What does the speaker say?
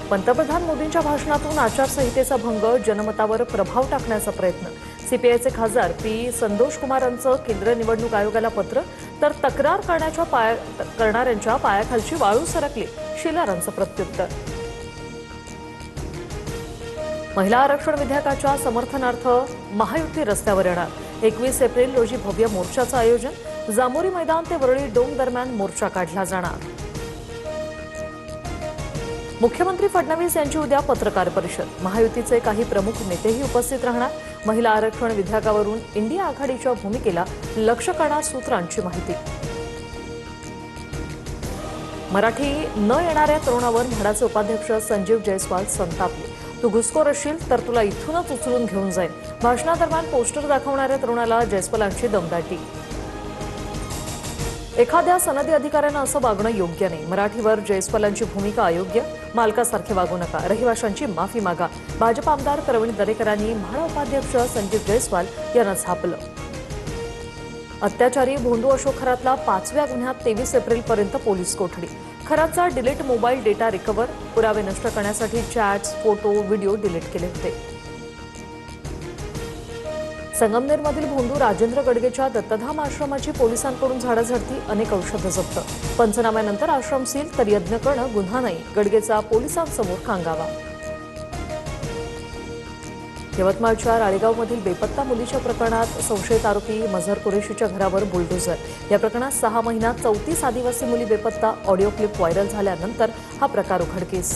पंतप्रधान मोदींच्या भाषणातून आचारसंहितेचा भंग, जनमतावर प्रभाव टाकण्याचा प्रयत्न. सीपीआयचे खासदार पी संतोष कुमारांचं केंद्रीय निवडणूक आयोगाला पत्र. तर तक्रार करणाऱ्यांच्या पायाखालची वाळू सरकली, शेलारांचं प्रत्युत्तर. महिला आरक्षण विधेयकाच्या समर्थनार्थ महायुती रस्त्यावर येणार. 21 एप्रिल रोजी भव्य मोर्चाचं आयोजन. जामोरी मैदान ते वरळी डोंग दरम्यान मोर्चा काढला जाणार. मुख्यमंत्री फडणवीस यांची उद्या पत्रकार परिषद. महायुतीचे काही प्रमुख नेतेही उपस्थित राहणार. महिला आरक्षण विधेयकावरून इंडिया आघाडीच्या भूमिकेला लक्ष्य करणार सूत्रांची माहिती. मराठी न येणाऱ्या तरुणावर म्हाडाचे उपाध्यक्ष संजीव जयस्वाल संतापले. तू घुसखोर असशील तर तुला इथूनच उचलून घेऊन जाईल. भाषणादरम्यान पोस्टर दाखवणाऱ्या तरुणाला जयस्वालांची दमदाटी. एखाद्या सनदी अधिकाऱ्यानं असं वागणं योग्य नाही. मराठीवर जयस्वालांची भूमिका अयोग्य. मालकासारखे वागू नका. रहिवाशांची माफी मागा. भाजप आमदार प्रवीण दरेकरांनी म्हाडा उपाध्यक्ष संजीव जयस्वाल यांना झापलं. अत्याचारी भोंदू अशोक खरातला 5व्या गुन्ह्यात 23 एप्रिलपर्यंत पोलीस कोठडी. खरातचा डिलीट मोबाईल डेटा रिकव्हर. पुरावे नष्ट करण्यासाठी चॅट्स, फोटो, व्हिडिओ डिलीट केले होते. संगमनेरमधील भोंदू राजेंद्र गडगेच्या दत्तधाम आश्रमाची पोलिसांकडून झाडाझडती. अनेक औषधं जप्त. पंचनाम्यानंतर आश्रम सील, तर यज्ञ करणं गुन्हा नाही. गडगेचा पोलिसांसमोर कांगावा. यवतमाळच्या राळेगावमधील बेपत्ता मुलीच्या प्रकरणात संशयित आरोपी मझहर कुरेशीच्या घरावर बुलडोझर. या प्रकरणात 6 महिन्यात 34 आदिवासी मुली बेपत्ता. ऑडिओ क्लिप व्हायरल झाल्यानंतर हा प्रकार उघडकीस.